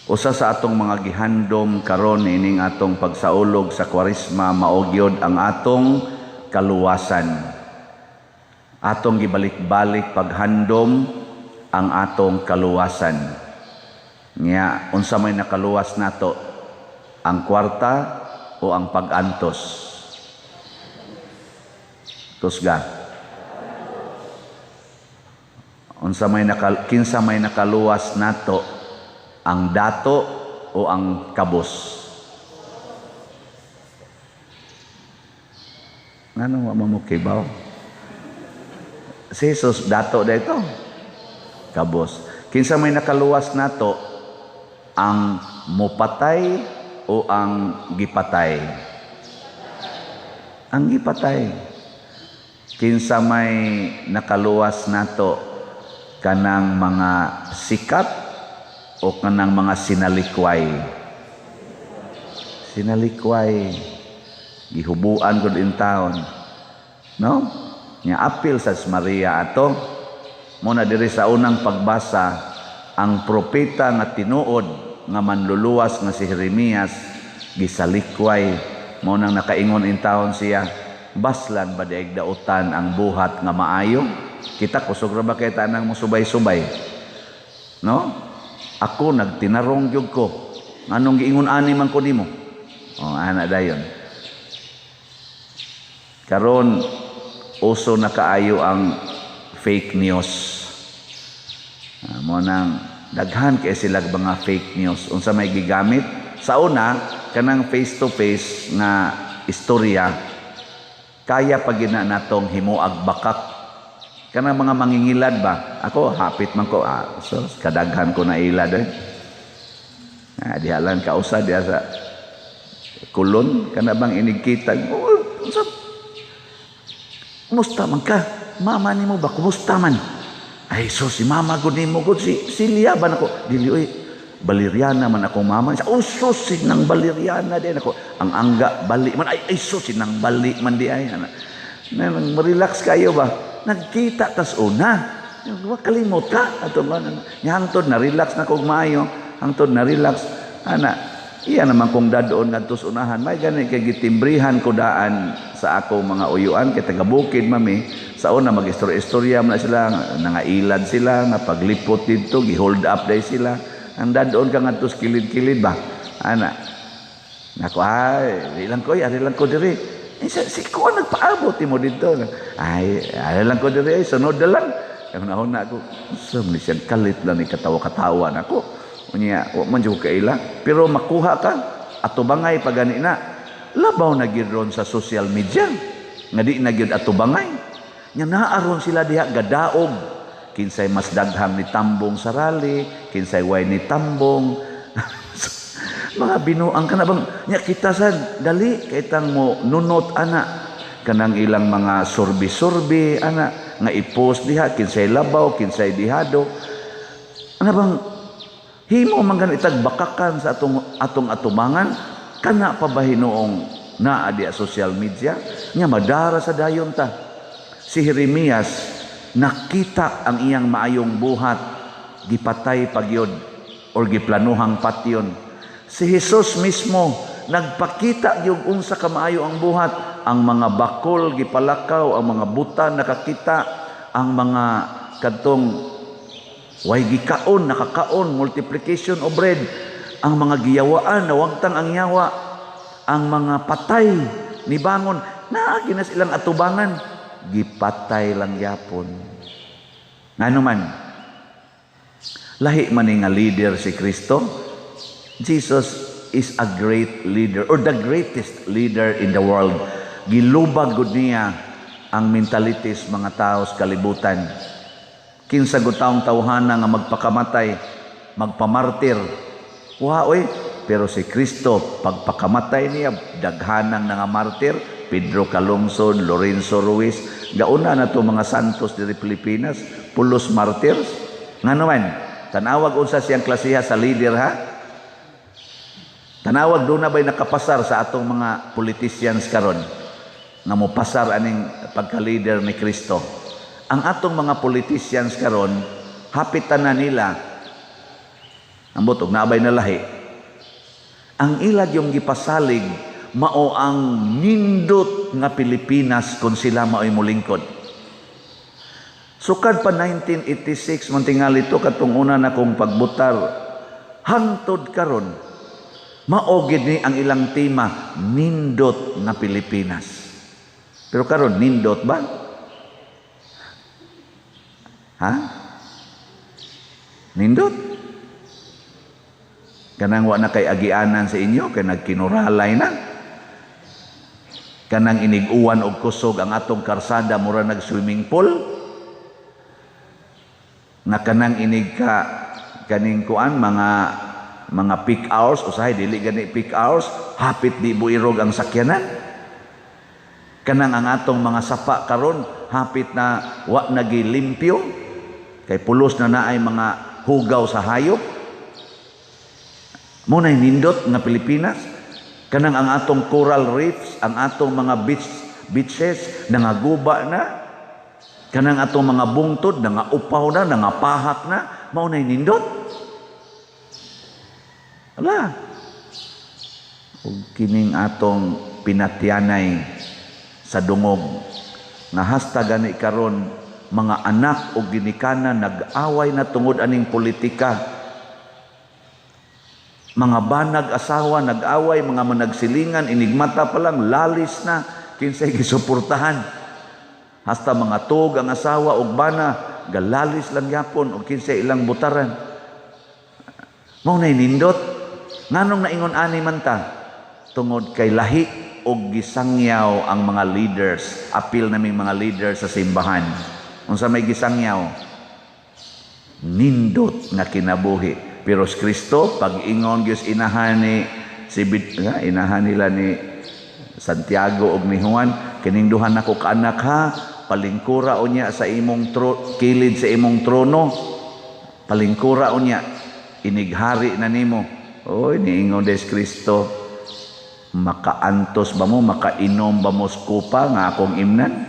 Usa sa atong mga gihandom karon ining atong pagsaulog sa Kwaresma mao gyud ang atong kaluwasan. Atong gibalik-balik paghandom ang atong kaluwasan. Nya unsa may nakaluwas nato, ang kwarta o ang pag-antos? Tusga. Kinsa may nakaluwas nato, ang dato o ang kabos? Ngano wa mamukibaw? Si Jesus dato dito. Kabos. Kinsa may nakaluwas nato, ang mupatay o ang gipatay? Ang gipatay. Kinsa may nakaluwas nato, kanang mga sikat o kanang mga sinalikway? Sinalikway. Gihubuan gud in town. No? Nya apil sa Maria ato. Muna diri sa unang pagbasa, ang propeta nga tinuod nga manluluwas nga si Jeremias gisalikway. Muna nakaingon in town siya, baslan ba daig dautan ang buhat nga maayo? Kita kusog ra ba kay tanang mo subay-subay? No? Ako nagtinarong gyud ko. Anong giingon ani man ko nimo? Oh, ana dayon. Karon uso na kaayo ang fake news. Mo nang daghan kay sila mga fake news. Unsa may gigamit? Sa una, kanang face to face nga istorya, kaya pag gina natong himuag bakak. Kanang mga mangingilad ba? Ako hapit man ko, so kadaghan ko na ilad dihalan ka usa diha sa kulon kana bang inigkita. Kumusta man ka? Mama nimo ba kumusta man? Ay so si mama gud nimo gud si liyaban ako. Dili oy, Baleriana man akong mama. Oh so nang Baleriana din ako. Ang angga bali man ay so nang bali man di ay ana. Nang relax kayo ba? Nagkita tas una. Wa kalimot ka ato man. Hangtod na relax na kog maayo. Hangtod na relax ana. Iya naman kung dadoon ngadto sa unahan, may gani kay gitimbrihan ko daan sa ako mga uyuan kay taga bukid mami. Sa una mag-istorya man sila, nangailad sila, nga paglipot dito, gi-hold up day sila. Ang dadoon ka ngadto sa kilid-kilid ba? Ana. Nako ay, ilang ko diri. Si ko nagpaabot mo dito. Ay, lang ko diri, sunod na lang. Ang nahuna ako, sumli siyang kalit lang ni katawa-katawa nako. Unya wa man jud kaila, pero makuha ka atubangay pagani na. Labaw na gyud ron sa social media. Nga di na gyud atubangay. Nya naaron sila diha gadaog. Kinsay mas daghang ni tambong sa rally, kinsay way ni tambong. Mga binuang kana bang nya kita sad dali kay tang mo nunot ana kanang ilang mga surbi-surbi ana nga i-post diha kinsay labaw, kinsay dihado. Ana bang himo man ganitag bakakan sa atong atumangan kana pa ba hinuong naa di social media nya madara sa dayon ta. Si Jeremias nakita ang iyang maayong buhat gipatay pagyod or giplanuhang patyon. Si Jesus mismo nagpakita gyud unsa ka maayo ang buhat. Ang mga bakol gipalakaw, ang mga buta nakakita, ang mga kadtong way gikaon, nakakaon, multiplication of bread. Ang mga giyawaan, nawagtang ang yawa. Ang mga patay, nibangon. Naagi na silang atubangan. Gipatay lang yapon. Ngano man, lahi man nga leader si Kristo. Jesus is a great leader or the greatest leader in the world. Gilubag gud niya ang mentalities mga tao sa kalibutan. Kinsa gud taong tawhana nga magpakamatay, magpamartir. Oy, pero si Kristo pagpakamatay niya daghanang nga martir, Pedro Calungsod, Lorenzo Ruiz, gauna na to mga santos diri Pilipinas, pulos martyrs. Ngano man, tanawag unsa siyang klasiha sa leader ha? Tanawag do na ba'y nakapasar sa atong mga politicians karon nga mo pasar aning pagka-leader ni Kristo. Ang atong mga politicians karon hapitan na nila Ambot og naabay na lahi. Ang ilag yung gipasalig mao ang nindot nga Pilipinas kung sila mao'y mulingkod. Sukad pa 1986 man tingali ito katong una na kong pagbutar, hangtod karon mao gid ni ang ilang tema, nindot nga Pilipinas. Pero karon nindot ba? Ha? Nindot? Kanang wa na kay agianan sa inyo, kay nagkinuralay na. Kanang iniguan og kusog ang atong karsada, mura nag-swimming pool. Nga kanang inig ka, kaning kuan, mga peak hours, usahay, dili gani peak hours, hapit di buirog ang sakyanan. Kanang ang atong mga sapa karon hapit na wa nagilimpyo kay pulos na naay mga hugaw sa hayop. Muna nindot nga Pilipinas. Kanang ang atong coral reefs, ang atong mga beaches nangaguba na. Kanang atong mga bungtod nangaupaw na, nangapahak na, mao nay nindot. Ala. Ug kining atong pinatyanay sa dungog nga hasta gani karon mga anak o ginikanan nag-away na tungod aning politika, mga banag asawa nag-away, mga managsilingan inigmata pa lang lalis na kinsay gisuportahan, hasta mga tug ang asawa og bana galalis lang yapon og kinsay ilang butaran. Mao nay nindot nganong naingon ani man ta tungod kay lahi og gisangyaw ang mga leaders, apil naming mga leaders sa simbahan. Unsa may gisangyaw? Nindot nga kinabuhi. Pero si Kristo, pag ingon gyud inahan nila ni Santiago og ni Juan, kining duha nako ka anak ha, palingkura unya sa imong kilid sa imong trono. Palingkura unya, inighari na nimo. Oy, niingon des Kristo, makaantos ba mo, makainom ba mo skupa nga akong imnan?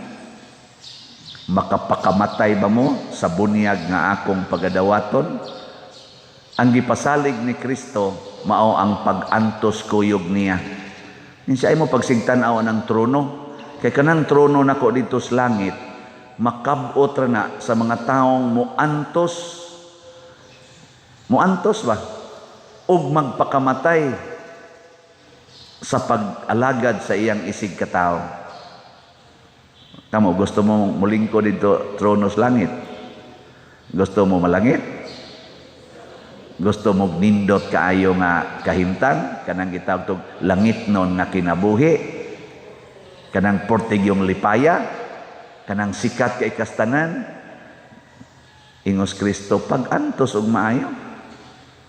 Makapakamatay ba mo sa bunyag nga akong pagadawaton? Ang gipasalig ni Kristo mao ang pag-antos kuyog niya. Siya ay mo pagsigtanaw ng trono. Kay kanang trono nako dito sa langit, makabot ra na sa mga taong muantos ba? Og magpakamatay sa pag-alagad sa iyang isig katao. Kamo, gusto mo mulingkod dito tronos langit? Gusto mo malangit? Gusto mo nindot kaayo nga kahimtang? Kanang gitawag tog langit non nga kinabuhi? Kanang portig yung lipaya? Kanang sikat kay kastanan? Ingos Kristo, pag-antos og maayo.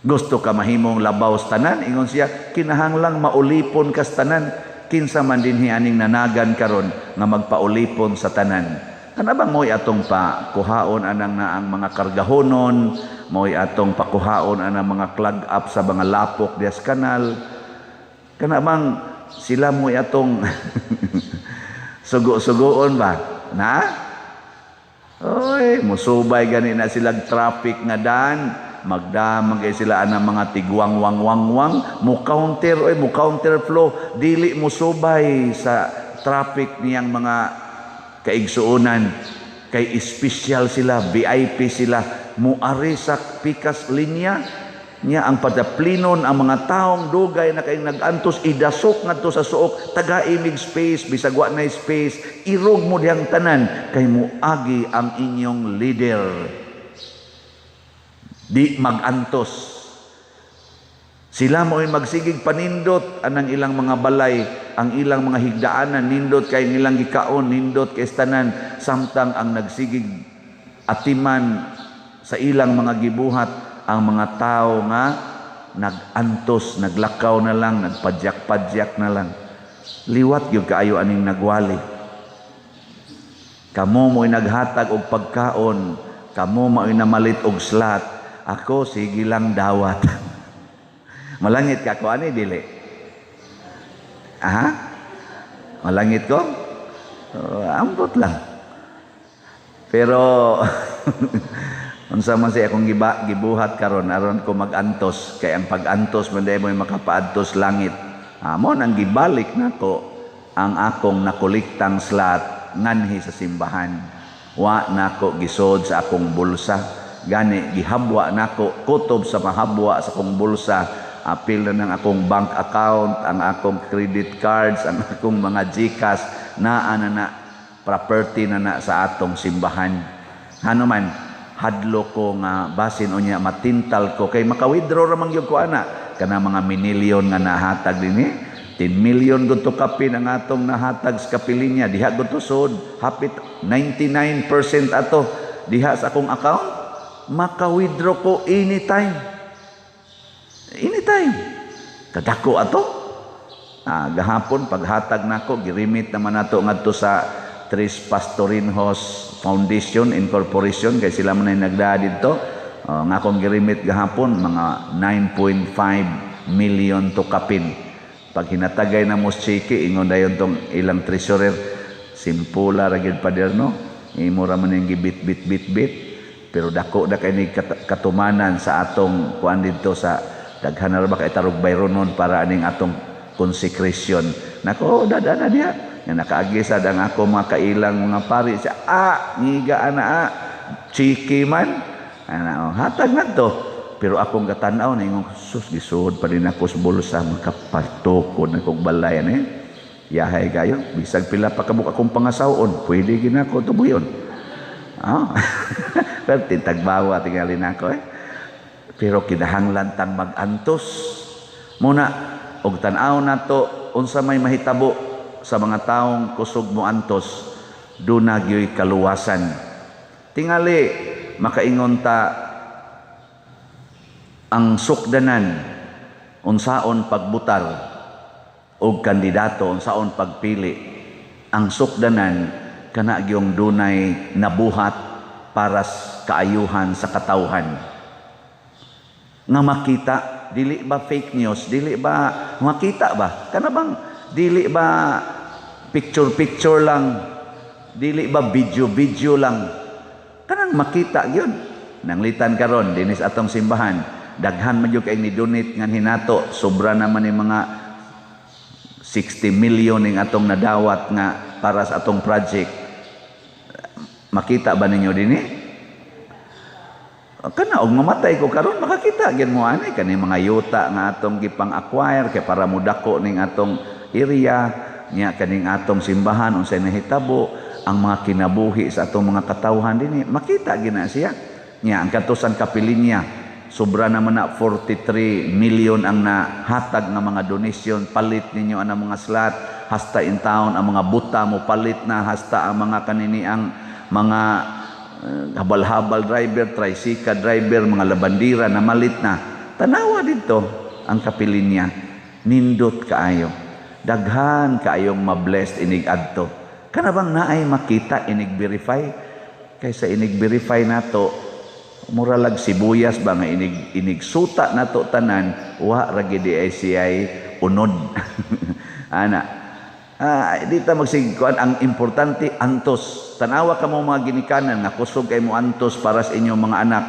Gusto ka mahimong labaw sa tanan, ingon siya, kinahanglang maulipon kas tanan, kinsa man dinhi aning nanagan karon nga magpaulipon sa tanan. Kana bang mo'y atong pakuhaon anang na ang mga kargahonon, mo'y atong pakuhaon anang mga clog up sa mga lapok dias kanal. Kana bang sila mo'y atong sugo-sugoon ba? Na? Oy, musubay gani na silang traffic nga daan. Magdamag ay sila anang mga tigwang-wang-wang-wang, mo-counter flow, dili mo subay sa traffic niyang mga kaigsuunan. Kay special sila, VIP sila, muari sa pikas linya, niya ang padaplinon ang mga taong dugay na kay nagantos, idasok nga to sa suok, taga-imig space, bisag wa na space, irog mo diyang tanan, kay muagi ang inyong leader. Di magantos. Sila mo'y magsigig panindot anang ilang mga balay, ang ilang mga higdaanan, nindot kay nilang gikaon, nindot kay tanan, samtang ang nagsigig atiman sa ilang mga gibuhat, ang mga tao nga nagantos, naglakaw na lang, nagpadyak-padyak na lang. Liwat yung kaayo aning nagwali. Kamo mo'y naghatag og pagkaon, kamo mo'y namalit og slat, ako sige lang dawat. Malangit ka ko ani dili? Aha? Malangit ko? Ambot lang. Pero Unsa man siya akong gibuhat karon aron ko magantos kay ang pagantos man day mo makapaadtos langit. Amo nang gibalik nako ang akong nakuliktang slot nganhi sa simbahan. Wa nako gisod sa akong bulsa. Gani gihabwa nako kutob sa mahabwa sa akong bulsa. Apil na ng akong bank account, ang akong credit cards, ang akong mga GCash na property na sa atong simbahan. Hanuman hadlo ko nga basin unya matintal ko kay maka-withdraw ra man gyud ko ana kana mga minilyon nga nahatag dinhi 10 million gud to kapin ang atong nahatag sa kapilinya diha gud to sud hapit 99% ato diha sa akong account maka-withdraw ko anytime kadako ato gahapon paghatag nako girimit naman nato ngadto sa Tres Pastorinhos Foundation Incorporation kay sila man ay nagdaa dito nga akong girimit gahapon mga 9.5 million to kapin pag hinatagay na mo chiki ingon dayon tong ilang treasurer simpula ra gyud paderno imo ra man yung gibit pero dako da kay ni katumanan sa atong kuan dito sa daghan ra ba kay tarog bayronon para aning atong consecration nako dada na diha nga nakaagisa ang ako mga kailang mga pari siya ngiga ana chiki man hatag na to pero akong katanaw na yung sus gisud pa din ako sa bulsa makapatukod na kong balay yahay kayo bisag pila pa kabuk akong pangasawon pwede ginako tubuyon pero tintagbawa tingali na ako pero kinahanglan tang magantos muna og tan-aw nato unsa may mahitabo sa mga taong kusog mo antos dunagyoy kaluwasan tingali makaingon ta ang sukdanan unsaon pagbutar og kandidato unsaon pagpili ang sukdanan kana gyung dunay nabuhat para kaayuhan sa katawhan nga makita dili ba fake news dili ba makita ba kana bang dili ba picture lang dili ba video lang kanang makita gyud nanglitan karon dinis atong simbahan daghan man gyud kay ni donate ngan hinato sobra naman ni mga 60 million ning atong nadawat nga para sa atong project makita ba ninyo dinhi kana og mamatay ko karon makakita gyud mo ani kani mga yuta nga atong gipang-acquire kay para mudako ning atong area niya kaning atong simbahan unsay nahitabo ang mga kinabuhi sa atong mga katawhan dinhi makita gina siya niya ang katusan kapilinya sobra naman na 43 million ang nahatag nga mga donation palit ninyo ang mga slot hasta in town ang mga buta mo palit na hasta ang mga kanini ang mga habal-habal driver tricycle driver mga labandira na malit na tanawa dito ang kapilinya nindot kaayo daghan kaayong ma-blessed inig adto kana bang naay makita inig verify kaysa inig verify nato mura lag sibuyas ba nga inig suta nato tanan wa ra gid ay siyay unod ana dita magsiguan ang importante antos tanawa ka mo mga ginikanan nga kusog kay mo antos para sa inyong mga anak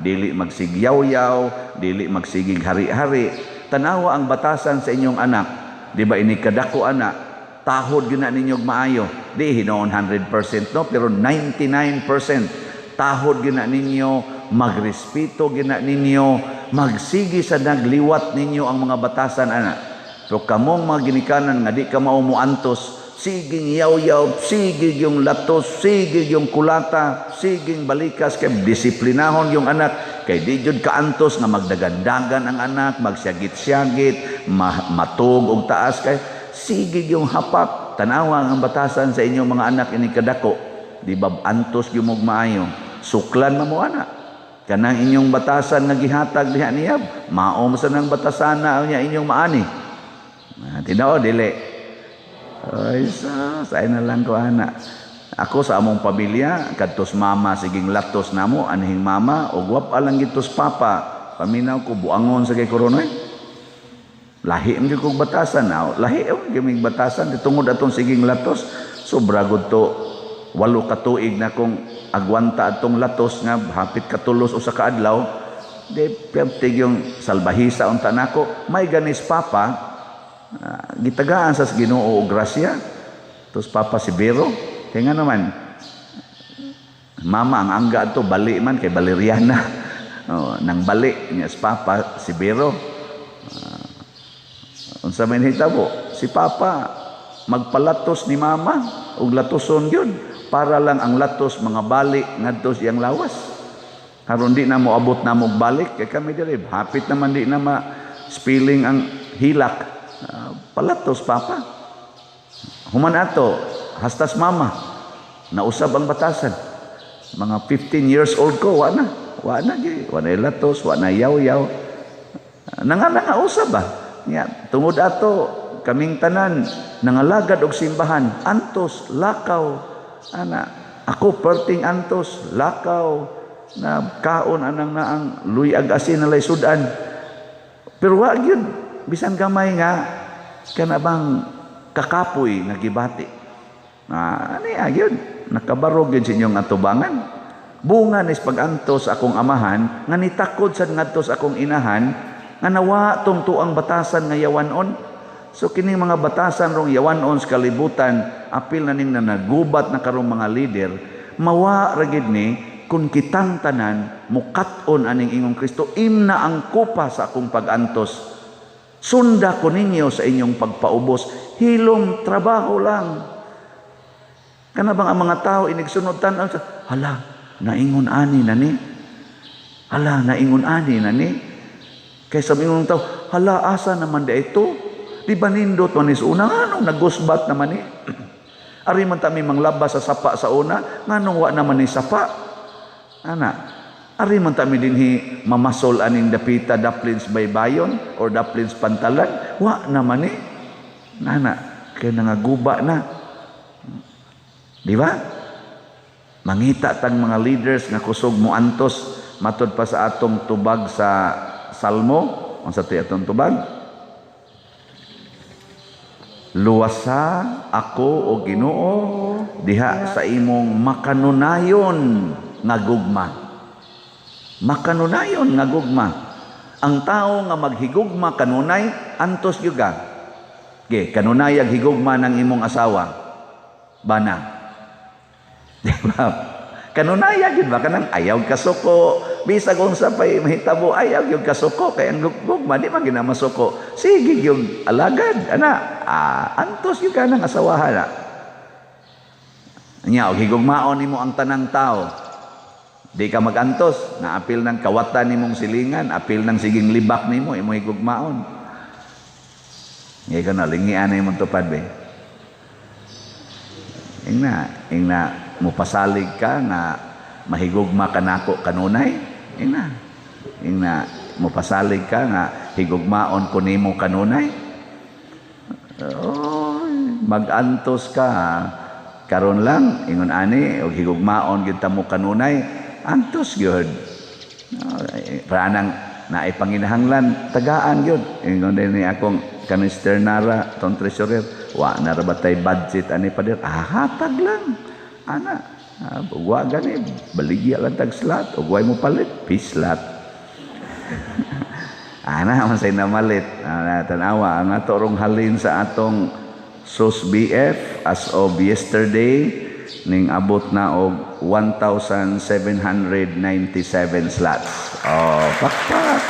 dili magsigyaw-yaw dili magsigig hari-hari tanawa ang batasan sa inyong anak di ba ini kadako ana tahod gyud na ninyo maayo di hinoon 100% no pero 99% tahod gyud na ninyo magrespeto gyud na ninyo magsigi sa nagliwat ninyo ang mga batasan ana so kamong mga ginikanan nga di ka mao moantos siging yaw-yaw sigig yung latos sigig yung kulata siging balikas kay disiplinahon yung anak kay di jud kaantos nga magdagandagan ang anak magsyagit-syagit matug og taas kay sigig yung hapak tanawa ang batasan sa inyong mga anak ini kadako di ba antos gyud mo maayo suklan mo ana kanang inyong batasan nga gihatag diha niya mao sa nang batasan na niya inyong maani tinao dili ay sa na lang ko ana ako sa among pamilya kadtos mama siging latos namo anhing mama og wap alang gitos papa paminaw ko buangon sa kay koronoy lahi ang kong batasan lahi ang gaming batasan tungod atong siging latos sobra gud to 8 ka tuig na kong agwanta atong latos nga hapit katulos usa ka adlaw, di pertig yung salbahisa unta nako. May ganis papa, gitagaan sa Ginoo og grasya. Tos papa si Bero, kaya nga naman, mama ang angga to bali man kay Valeriana. Nang bali niya si papa si Bero. Unsa man hitabo, si papa magpalatos ni mama og latoson gyud para lang ang latos mga bali ngadto siyang lawas. Karon di na mo abot na mo balik kay kami diri hapit naman di na ma-spilling ang hilak. Palatos papa. Human ato hastas mama nausab ang batasan. Mga 15 years old ko wa na latos, wa na yaw-yaw. Nanga usab ba? Nya tungod ato kaming tanan nangalagad og simbahan, antos lakaw ana ako perting antos lakaw na kaon anang naang luyag asin na lay sudan. Pero wa gyud bisan gamay nga kana bang kakapoy nga gibati. Ani gyud nakabarog gyud sa inyong atubangan. Bunga nis pag-antos akong amahan nga nitakod sad ngadto sa akong inahan nga nawa tong tuang batasan nga yawanon. So kining mga batasan rong yawanon sa kalibutan, apil na ning nagubat na karong mga leader, mawa ra gid ni kun kitang tanan mukat-on aning ingong Kristo, imna ang kupa sa akong pag-antos. Sunda ko ninyo sa inyong pagpaubos, hilom trabaho lang. Kana bang ang mga tao inigsunod tan-aw, hala, naingon ani na ni. Hala, naingon ani na ni. Kaysa mingon tao, hala, asa naman da ito? Di ba nindot man is una? Nganong nagusbat naman ni? Ari man tami manglabas sa sapa sa una, nganong wa naman ni sapa? Ana, ari man tami dinhi mamasol aning dapita daplins baybayon or daplins pantalan, wa naman ni. Ana, kay nangaguba na. Di ba? Mangita tang mga leaders nga kusog mo antos matud pa sa atong tubag sa Salmo, unsa ti atong tubag? Luwasa ako o Ginoo diha sa imong makanunayon nga gugma. Makanunayon nga gugma. Ang tao nga maghigugma kanunay antos gyud ka. Okay, kanunay ag higugma ng imong asawa. Bana. Di ba? Kanunaya gyud ba kanang ayaw kasuko, bisag unsa pay mahitabo ayaw gyud kasuko kay ang gugma di man ginamasuko. Sige gyud alagad ana, antos gyud kanang asawahan na. Nya og higugmaon nimo ang tanang tao. Di ka magantos, naapil ng kawatan nimong silingan, apil ng siging libak nimo imo higugmaon. Ngay kana lingian na imong tupad be. Ingna mupasalig ka nga mahigugma ka nako kanunay. Ingna mupasalig ka nga higugmaon ko nimo kanunay. Magantos ka karon lang ingon ani og higugmaon gyud ta mo kanunay antos gyud. Pranang naay panginahanglan tagaan gyud. Ingon dinhi akong kanister nara ton treasurer wa na ra batay budget ani pader hatag lang. Ana, wa gani baligya lang tag slot ug way mo palit pislat. Ana man say namalit. Tanawa ang ato rong halin sa atong SOS BF as of yesterday ning abot na og 1,797 slots. Pakpak.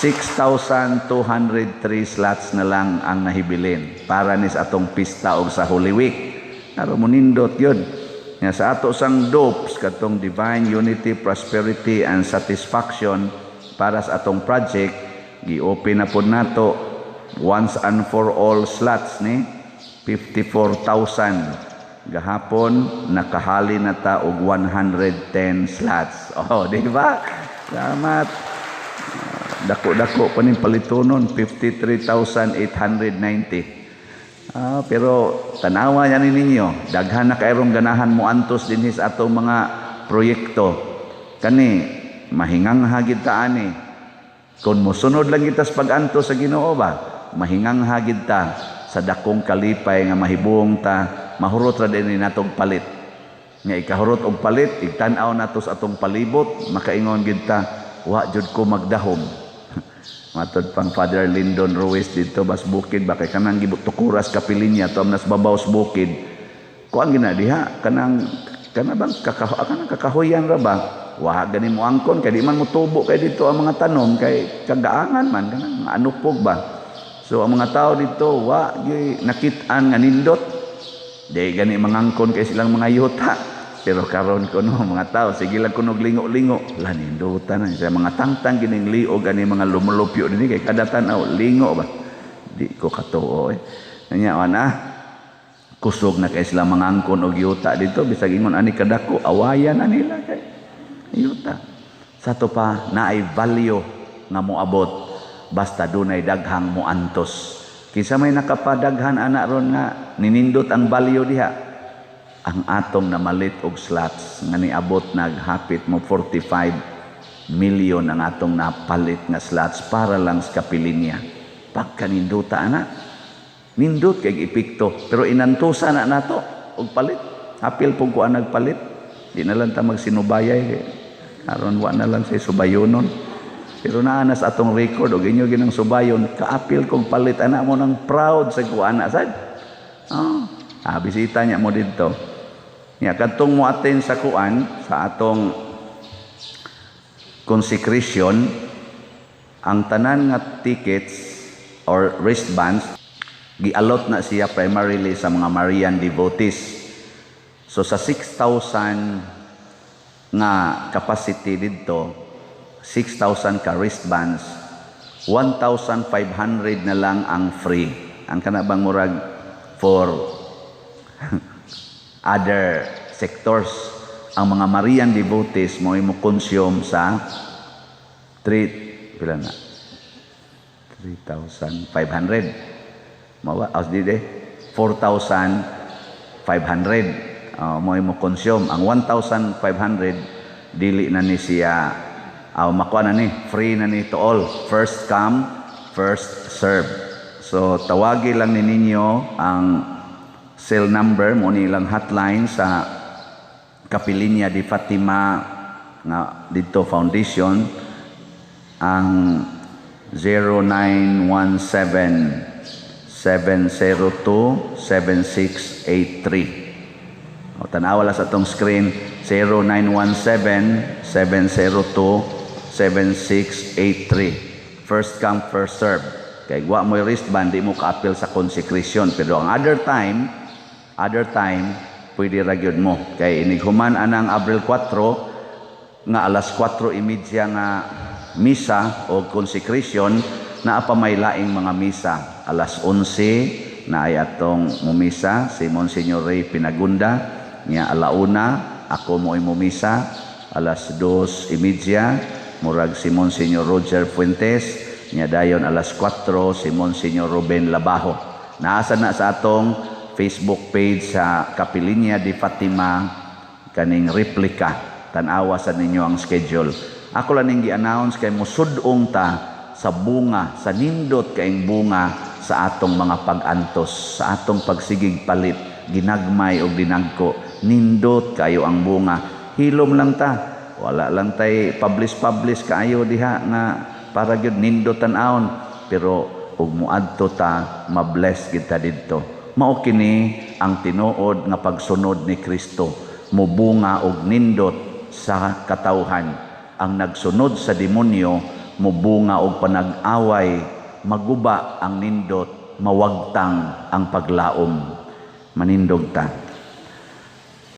6,203 slots na lang ang nahibilin para ni sa atong pista og sa Holy Week. Naro mo nindot yun. Nga sa ato sang dopes, katong Divine Unity, Prosperity, and Satisfaction para sa atong project, gi-open na po nato once and for all slots ni 54,000. Gahapon, nakahali na ta og 110 slots. Di ba? Salamat. Dako-dako pa ning palitonon, 53,890. Pero tanawa yan ninyo, daghan na kayrong ganahan mo antos dinhi sa atong mga proyekto. Kani, mahingang hagid ta ani. Kung musunod lang kita sa pag-antos sa Ginoo ba, mahingang hagid ta sa dakong kalipay nga mahibong ta, mahurot ra din natong palit. nga ikahurot og palit, igtan-aw nato sa atong palibot, makaingon gid ta, wa jud ko magdahom. Matod pang Father Lyndon Ruiz dito bas bukid ba kay kanang gibutukuras kapilinya to amnas babaw sa bukid. Kuan gina diha kanang bang kakahoyan ra ba? Wa gani mo angkon kay di man mo tubo kay dito ang mga tanom kay kagaangan man kanang anupog ba. So ang mga tao dito wa gyud nakit-an nga nindot. Di gani mangangkon kay silang mga yuta. Pero karon ko no mga tao sige lang kunog lingo-lingo la nindutan na sa mga tangtang gining liog ani mga lumulupyo dinhi kay kada tan-aw lingo ba. Di ko katuo Nya ana kusog na kay sila mangangkon og yuta dito bisag ingon ani kadako awayan na nila kay yuta. Sa to pa naay value nga moabot basta dunay daghang moantos. Kinsa may nakapadaghan ana ron nga ninindot ang value diha. Ang atong namalit og slots nga niabot naghapit mo 45 million ang atong napalit nga slots para lang sa kapilinya. Pagkaninduta ana, nindot kay epekto pero inantusa na nato og palit. Hapil pug ko nagpalit. Di na lang ta magsinubayay aron wa na lang say subayonon. Pero naa na sa atong record og inyo ginang subayon kaapil kog palit ana mo nang proud sa kuana sad. Bisita niya mo dito. Ya kadtong mo attend sa kuan sa atong consecration ang tanan nga tickets or wristbands gialot na siya primarily sa mga Marian devotees. So sa 6,000 nga capacity dito 6,000 ka wristbands 1,500 na lang ang free. Ang kanabang murag for other sectors. Ang mga Marian devotees mo consume sa 3,500 mawa as dide 4,500 mo consume. Ang 1,500 dili na ni siya makuha na ni free na ni to all, first come first serve. So tawagi lang ni ninyo ang cell number mo nilang hotline sa Kapilinya di Fatima nga dito foundation ang 0917-702-7683. O tanawa lang sa itong screen 0917-702-7683. First come first serve. Kay wa mo wristband di mo ka-appeal sa consecration pero ang other time pwede ra gyud mo kay inighuman anang Abril 4 nga alas 4:30 nga misa o consecration naa pa may laing mga misa. Alas 11 na ay atong mumisa si Monsignor Ray Pinagunda nya alauna ako mo mumisa alas 2:30 murag si Monsignor Roger Fuentes nya dayon alas 4 si Monsignor Ruben Labajo. Naasa na sa atong Facebook page sa Kapilinya di Fatima kaning replika. Tanawa sa ninyo ang schedule. Ako lang ning gi-announce kay musudong ta sa bunga, sa nindot kaing bunga sa atong mga pag-antos, sa atong pagsigig palit, ginagmay o dinagko. Nindot kayo ang bunga. Hilom lang ta. Wala lang tay publish kaayo diha nga para gyud nindot tan-aon. Pero ug muadto ta, mabless kita didto. Mao kini ang tinuod nga pagsunod ni Kristo, mubunga og nindot sa katawhan. Ang nagsunod sa demonyo mubunga og panag-away, maguba ang nindot, mawagtang ang paglaom. Manindog ta.